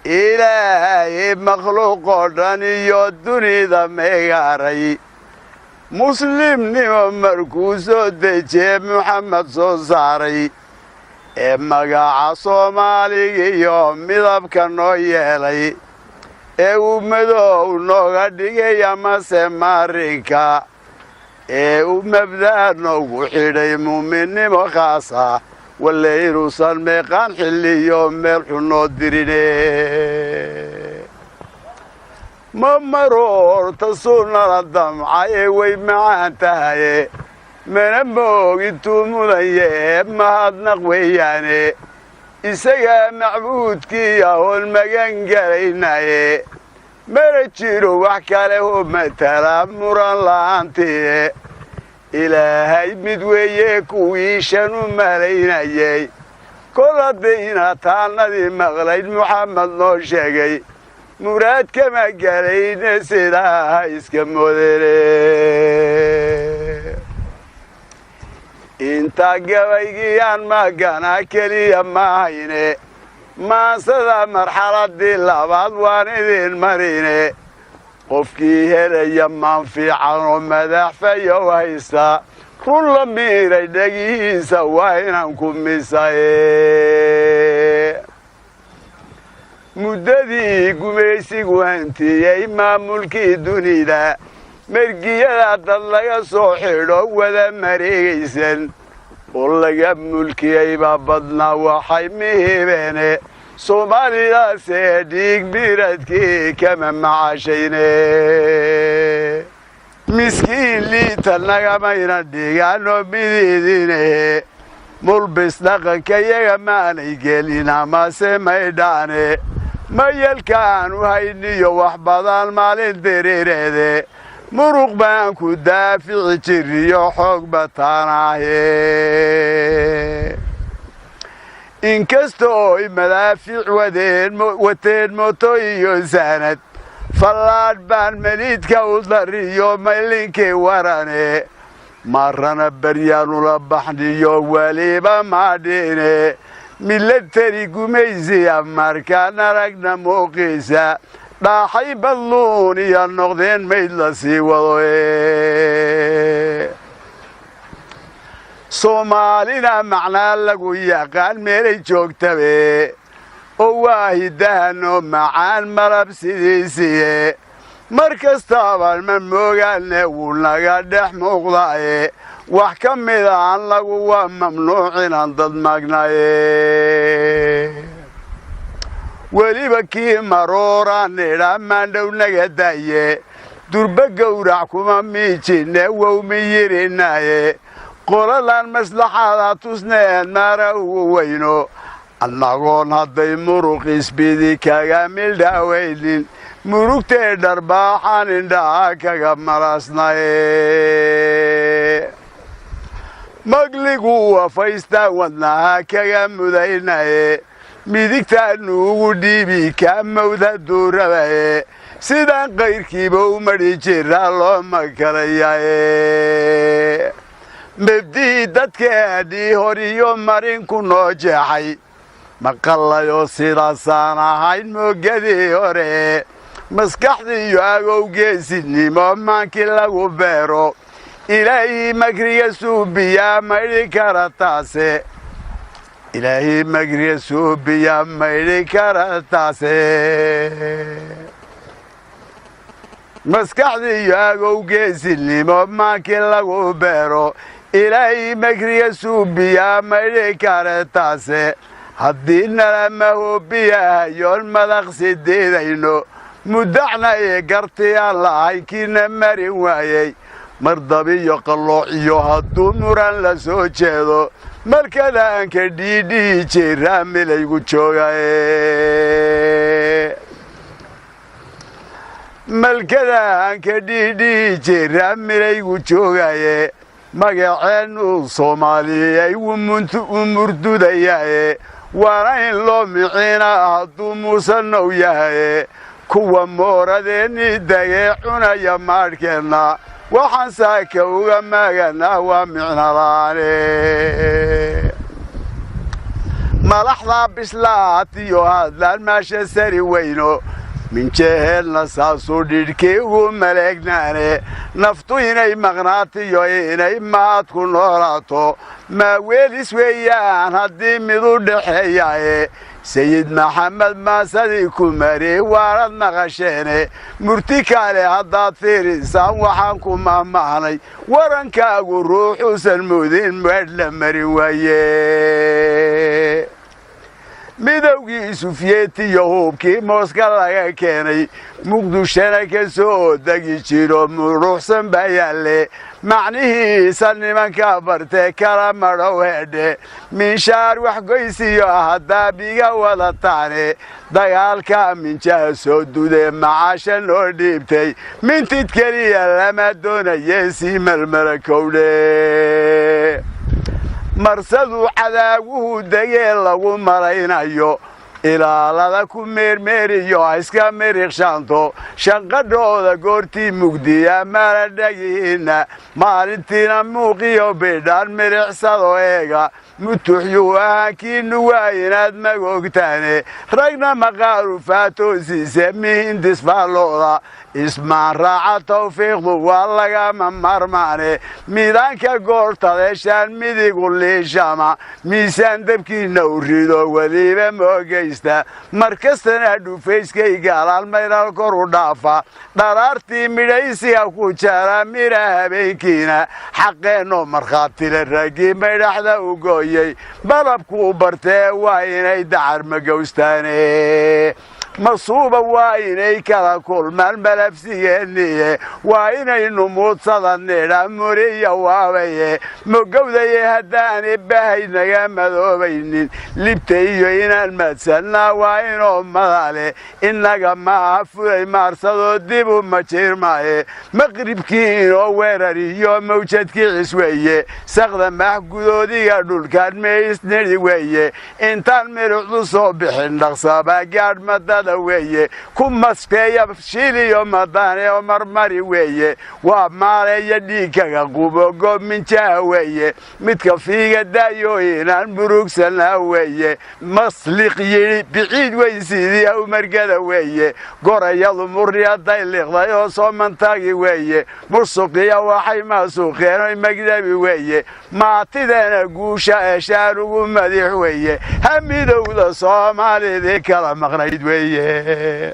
إلهي مخلوق داني يودني ذا ميغاري مسلم نيو مركوزو ديجي محمد صوصاري مقاعة صومالي يوم مذبك نويلي مدو نوغا ديجي ياما سماريكا مبدأ نوغو حيري مؤمني مخاصة واللي يروسان ميقان حلي يوم ملحنو ديريني ممرور تصورنا الدمعة ويمعان تهي من الموغي تومولي مهد نقوياني إساقا معبودكي يهو المقان قريناي مرجيرو وحكاله متلا مران لانتي إلهي مدوية كويشانو ماليناي كل الدينا تانا دي مغليد محمد نوشاقي مراد كما قالين سيدا اسكمو ديري انتا قويقيان ما قانا كليا ما هيني ما صدا مرحلة دي لابد واندين مريني قفكي هيري يمان في عنو مدح فيو هيسا كل ميري دقيسا وينانكم ميساي مددي قميسيق وانتي مامولكي دونيدا مرقيا دلغا سوحيرو وذا مريقيسن واللغا ملكي ايبا بدنا وحي مهيبيني صومالي دا سيديق بيردكي كما معاشيني مسكين لي تلنغا مينا ديغانو بيديني ملبس دقنك يغا ماني قلينا ما سميداني ميالكان وهينيو وحبضان مالين دريريدي مروق بانكو دافع جريو حوق بطاناهي إنكستو مدافع وتين موتويو ساند فلاد بان مليدكا وضريو ميلينكي وراني مرنا بريانو لبحنيو وليبا ماديني ملتري قميزي أماركان رقنا موقيسا ضاحي بلوني النقدين ميدلسي وضوي صومالينا معنا لقو يقان ميري جوكتبي وواهي دهنو معان مرب سيديسي مركز طابر من موغاني ولنقا دح مغضاي وحكم ميدان لقو ممنوعين ضد مقناي وليبا كي مرورا نيرا ماندو نغداي دربا قورعكما ميجين وميريناي قولان مصلحة تسنين مارا وينو النغون هدي مروق اسبيدي كاقامل داويلين مروق تيدر باحان اندا كاقام مراسناي مقلقوا وفايستا ودناها كاقام مديناي midigtaan ugu dhiibi ka mawda duurabaye sidaan qayrkiiba u mari jiraa loo makalayaye mabdii dadkeedii horiyo marinku noo jeexay maqallayo sidaasaan ahayn moogadii hore maskaxdiiyo agowgeesinimo maankii lagu beero ilaahay makriga suubiyaa maydhi kara taase إلهي مقري سوبيا ميلي كارتاسي مسكحدي ياغو جيسيني ماكي لاغو بيرو إلهي مقري سوبيا ميلي كارتاسي هدينا لما هو بيا يون مدق سيدينو مدعنا يقرتي الله كينا مري وايي مرضبي يقلو إيو هدو نوران لسو جيدو markadaan ka dhiidhihi jiraa milaygu joogaye malkadaan ka dhiidhihi jiraa milaygu joogaye magaceenu Soomaaliyeey u murdudayaye waana in loo miciina hadduu muusanow yahaye kuwa mooradeeni dagee cunaya maadhkeenna waxaan saaka uga maganaa waa micnalaane malaxda bislaatiyo hadlaan maasha sari weyno min jehelna saasuu dhidhkii ugu maleegnaane naftu inay maqnaatiyo inay maad ku noolaato maa weelis weeyaan haddii mid u dhaxeeyaye sayid maxamed maasadii ku mari waanad maqasheene murti kale haddaad fiirisaan waxaan ku mahmahnay warankaagu ruuxuusan mudin meedh la marin waaye midowgii sufyeetiyo hubkii mooska laga keenay muqdishona ka soo degi jiro muruuxsan baa yaalle macnihiisa nimanka bartee kala madhow hedhe minshaar waxgoysiyo haddaa biga wadataane dagaalka minjaha soo dudee macaasha noo dhiibtay mintid keliya lama doonaye sii melmela kowdhe marsaduu cadaaguhu degee lagu malaynayo ilaalada ku meermeeriyo iska miriqshaanto shanqadhooda goortii mugdiya mala dhagihiinna maalintiina muuqiyo bidhaan miricsado eega mutuxyuu ahaankiinnu waa inaad magoogtaane ragna maqaaru faatoosiise mihindisfaallooda ismaan raaca tawfiiqdu waa lagama marmaane miidaanka goortadeeshaan midigu liishama miisaan dabkiinna u rido weliba moogaysta markastana dhufayskay gaalaan maydhal kor u dhaafa dharaartii midhaysiga ku jara midha habeenkiina xaqeenno markhaatile raggii maydhaxda u gooyey balabkuu bartee waa inay dacar magowstaane masuuba waa inay kala kulmaan malabsigeeniye waa inaynu muudsada nidha muriya waabaye mogowdaye haddaani bahay naga madoobaynin libta iyo inaan madsannaa waa inoo madale innaga maaha fulay maarsadoo dibu ma jirmaaye maqribkii inoo weerariyo mawjadkii cisweeye saqda maxgudoodiga dhulkaan meeisnidhi weeye intaan mirucdu soo bixin dhaqsaba gaadh madada weeye ku maskeeya shiliyo madaane oo marmari weeye waa maaleeya dhiigkaga qubo goob minjaha weeye midka fiiga daayo inaan murugsanaa weeye masliq yidhi biciid weysidii awmargada weeye gorayadu murriyaday liqday oo soo mantaagi weeye mursuqiya waxay maasuuqeenoy magdabi weeye maatideena guusha eshaan ugu madix weeye ha midowda soomaalidii kala maqnayd weeye